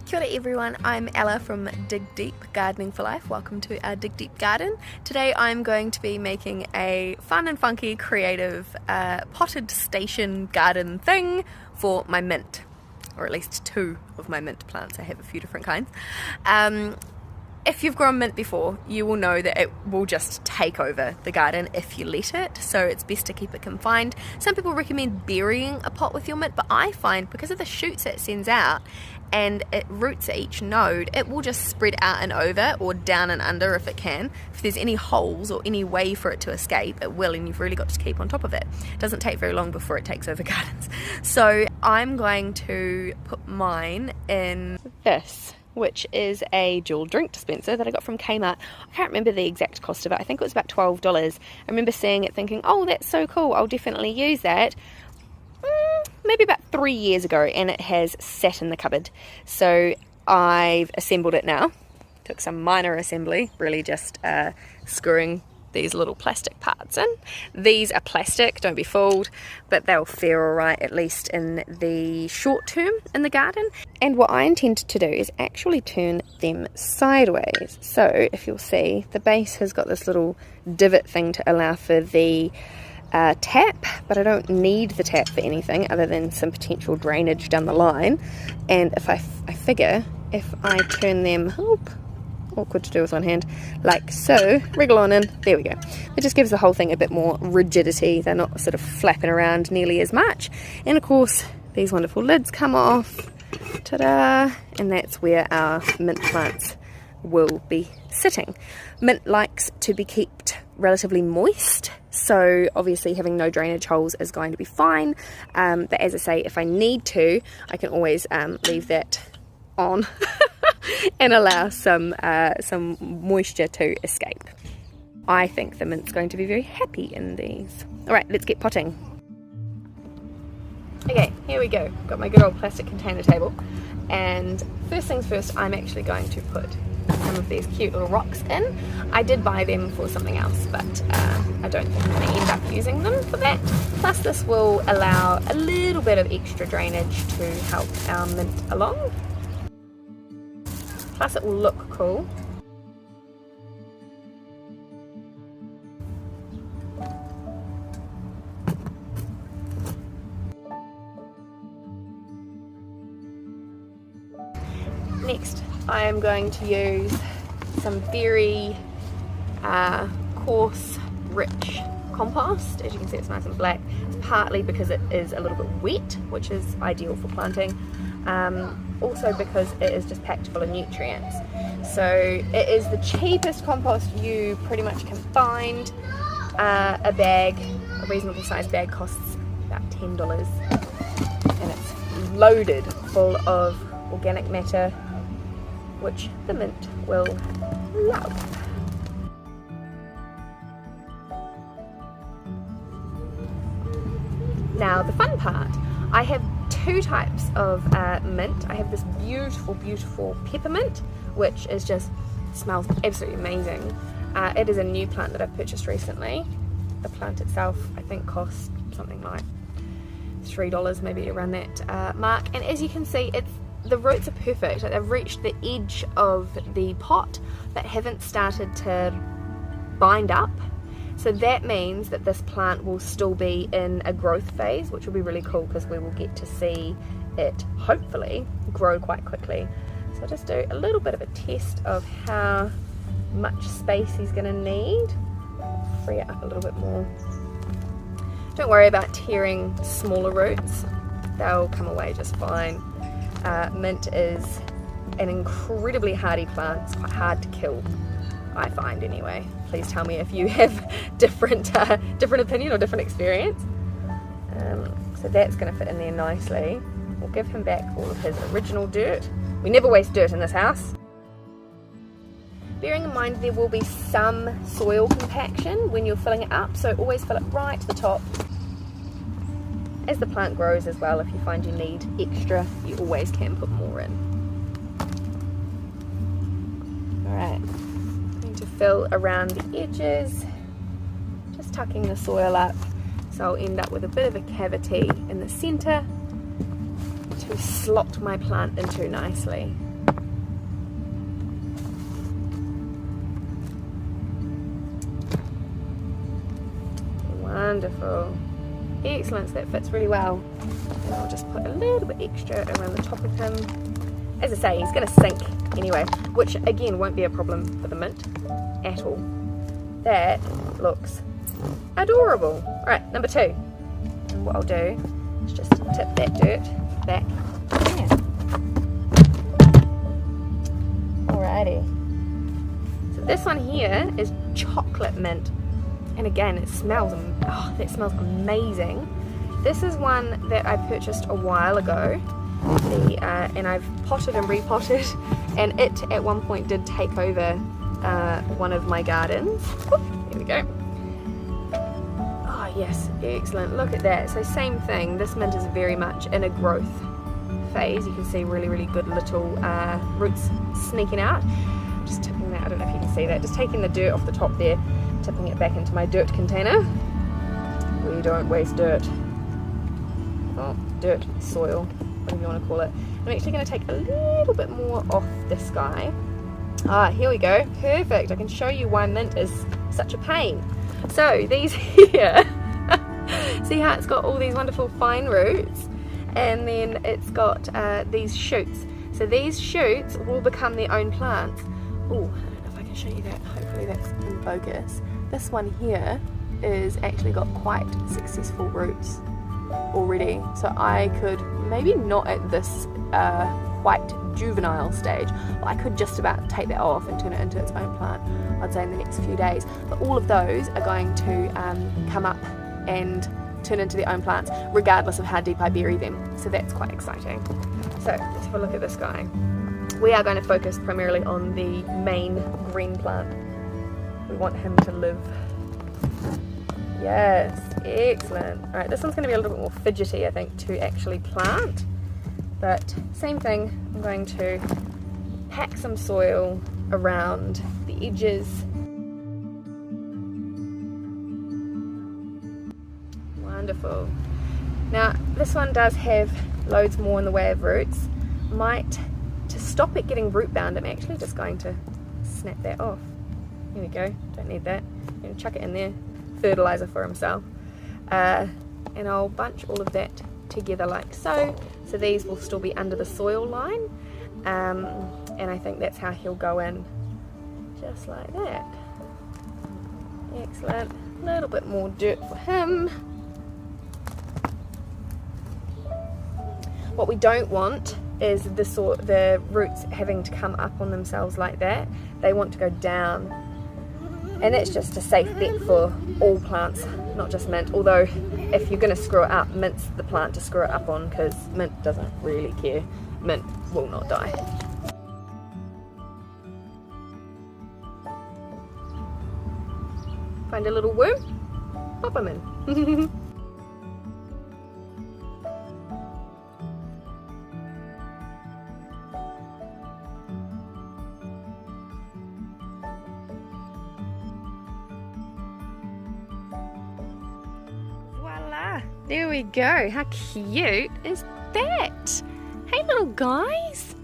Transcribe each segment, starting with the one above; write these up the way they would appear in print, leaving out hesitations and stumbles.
Kia ora everyone, I'm Ella from Dig Deep Gardening for Life. Welcome to our Dig Deep garden. Today I'm going to be making a fun and funky creative potted station garden thing for my mint, or at least two of my mint plants. I have a few different kinds. If you've grown mint before, you will know that it will just take over the garden if you let it, so it's best to keep it confined. Some people recommend burying a pot with your mint, but I find because of the shoots it sends out and it roots at each node, it will just spread out and over, or down and under if it can. If there's any holes or any way for it to escape, it will, and you've really got to keep on top of it. It doesn't take very long before it takes over gardens. So I'm going to put mine in this, which is a dual drink dispenser that I got from Kmart. I can't remember the exact cost of it. I think it was about $12. I remember seeing it thinking, oh, that's so cool, I'll definitely use that. Maybe about 3 years ago, and it has sat in the cupboard. So I've assembled it now. Took some minor assembly, really just screwing these little plastic parts in. These are plastic, don't be fooled, but they'll fare alright, at least in the short term in the garden. And what I intend to do is actually turn them sideways. So if you'll see, the base has got this little divot thing to allow for the tap, but I don't need the tap for anything other than some potential drainage down the line. And if I figure if I turn them, awkward to do with one hand, like so, wriggle on in, there we go. It just gives the whole thing a bit more rigidity. They're not sort of flapping around nearly as much. And of course, these wonderful lids come off, ta-da, and that's where our mint plants will be sitting. Mint likes to be kept relatively moist, so obviously having no drainage holes is going to be fine, but as I say, if I need to, I can always leave that on and allow some moisture to escape. I think the mint's going to be very happy in these. Alright, let's get potting. Okay, here we go. Got my good old plastic container table, and first things first, I'm actually going to put some of these cute little rocks in. I did buy them for something else, but I don't think I'm going to end up using them for that. Plus this will allow a little bit of extra drainage to help our mint along. Plus it will look cool. Next, I am going to use some very coarse, rich compost. As you can see, it's nice and black. It's partly because it is a little bit wet, which is ideal for planting. Also because it is just packed full of nutrients. So it is the cheapest compost you pretty much can find. A bag, a reasonable sized bag, costs about $10, and it's loaded full of organic matter, which the mint will love. Now the fun part, I have two types of mint. I have this beautiful peppermint, which is just smells absolutely amazing. It is a new plant that I've purchased recently. The plant itself I think cost something like $3, maybe around that mark, and as you can see, the roots are perfect. Like, they've reached the edge of the pot but haven't started to bind up. So that means that this plant will still be in a growth phase, which will be really cool because we will get to see it hopefully grow quite quickly. So I'll just do a little bit of a test of how much space he's going to need. Free it up a little bit more. Don't worry about tearing smaller roots, they'll come away just fine. Mint is an incredibly hardy plant. It's quite hard to kill, I find anyway. Please tell me if you have different opinion or different experience. So that's going to fit in there nicely. We'll give him back all of his original dirt. We never waste dirt in this house. Bearing in mind there will be some soil compaction when you're filling it up, so always fill it right to the top. As the plant grows as well, if you find you need extra, you always can put more in. Alright, going to fill around the edges, just tucking the soil up, so I'll end up with a bit of a cavity in the centre to slot my plant into nicely. Wonderful. Excellent, so that fits really well. And I'll just put a little bit extra around the top of him. As I say, he's going to sink anyway, which again won't be a problem for the mint at all. That looks adorable. Alright, number 2. And what I'll do is just tip that dirt back here. Alrighty. So this one here is chocolate mint. And again, it smells, oh, that smells amazing. This is one that I purchased a while ago, and I've potted and repotted, and it at one point did take over one of my gardens. Oop, there we go. Oh yes, excellent, look at that. So same thing, this mint is very much in a growth phase. You can see really good little roots sneaking out. Just tipping that, I don't know if you can see that, just taking the dirt off the top there, tipping it back into my dirt container. We don't waste dirt. Oh, dirt, soil, whatever you want to call it. I'm actually going to take a little bit more off this guy. Ah, here we go. Perfect. I can show you why mint is such a pain. So these here, see how it's got all these wonderful fine roots, and then it's got these shoots. So these shoots will become their own plants. Oh, I don't know if I can show you that. Hopefully that's in focus. This one here is actually got quite successful roots already. So I could, maybe not at this quite juvenile stage, but I could just about take that off and turn it into its own plant, I'd say in the next few days. But all of those are going to come up and turn into their own plants, regardless of how deep I bury them. So that's quite exciting. So let's have a look at this guy. We are going to focus primarily on the main green plant. We want him to live. Yes, excellent. Alright, this one's going to be a little bit more fidgety, I think, to actually plant. But same thing, I'm going to pack some soil around the edges. Wonderful. Now, this one does have loads more in the way of roots. To stop it getting root bound, I'm actually just going to snap that off. Here we go, don't need that. I'm going to chuck it in there, fertilizer for himself. And I'll bunch all of that together like so. So these will still be under the soil line. And I think that's how he'll go in, just like that. Excellent. A little bit more dirt for him. What we don't want is the roots having to come up on themselves like that. They want to go down, and that's just a safe bet for all plants, not just mint. Although if you're going to screw it up, mint's the plant to screw it up on, because mint doesn't really care. Mint will not die. Find a little worm, pop them in. There we go. How cute is that? Hey little guys.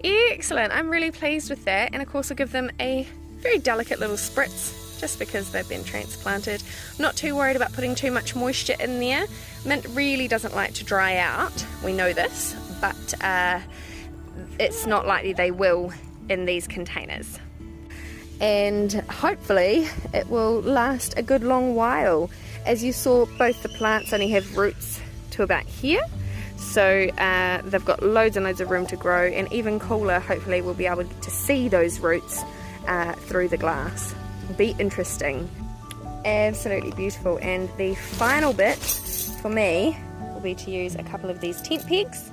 Excellent. I'm really pleased with that, and of course I'll give them a very delicate little spritz just because they've been transplanted. I'm not too worried about putting too much moisture in there. Mint really doesn't like to dry out. We know this, but it's not likely they will in these containers. And hopefully it will last a good long while. As you saw, both the plants only have roots to about here, so they've got loads and loads of room to grow, and even cooler, hopefully we'll be able to see those roots through the glass. It'll be interesting. Absolutely beautiful. And the final bit for me will be to use a couple of these tent pegs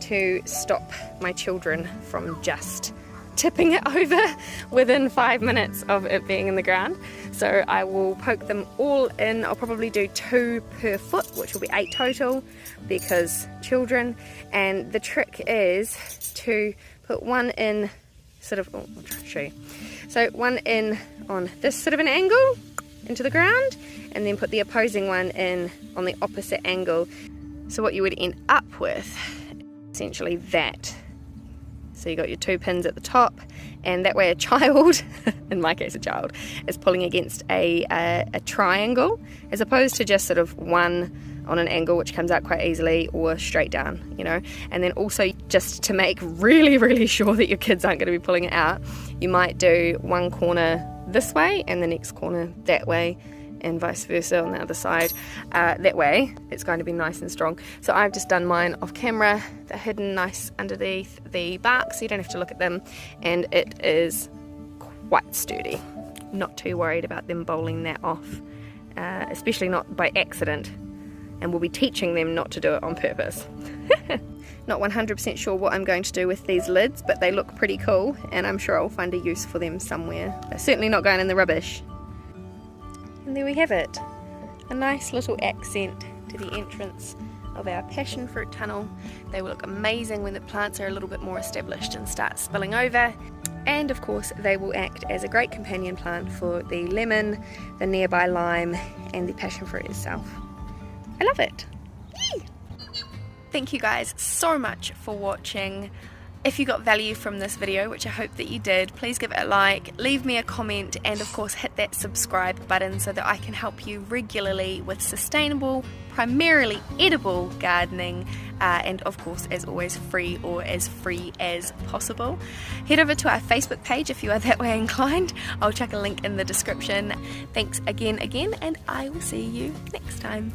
to stop my children from just tipping it over within 5 minutes of it being in the ground. So I will poke them all in. I'll probably do 2 per foot, which will be 8 total, because children. And the trick is to put one in sort of, I'll try to show you. So one in on this sort of an angle into the ground, and then put the opposing one in on the opposite angle. So what you would end up with, essentially that. So you got your 2 pins at the top, and that way a child, in my case a child, is pulling against a triangle, as opposed to just sort of one on an angle which comes out quite easily, or straight down, you know. And then also, just to make really sure that your kids aren't going to be pulling it out, you might do one corner this way and the next corner that way, and vice versa on the other side. That way it's going to be nice and strong. So I've just done mine off camera. They're hidden nice underneath the bark, so you don't have to look at them, and it is quite sturdy. Not too worried about them bowling that off, especially not by accident, and we'll be teaching them not to do it on purpose. Not 100% sure what I'm going to do with these lids, but they look pretty cool, and I'm sure I'll find a use for them somewhere. They're certainly not going in the rubbish. And there we have it, a nice little accent to the entrance of our passion fruit tunnel. They will look amazing when the plants are a little bit more established and start spilling over, and of course they will act as a great companion plant for the lemon, the nearby lime, and the passion fruit itself. I love it. Yay! Thank you guys so much for watching. If you got value from this video, which I hope that you did, please give it a like, leave me a comment, and of course hit that subscribe button so that I can help you regularly with sustainable, primarily edible gardening, and of course, as always, free, or as free as possible. Head over to our Facebook page if you are that way inclined. I'll chuck a link in the description. Thanks again, and I will see you next time.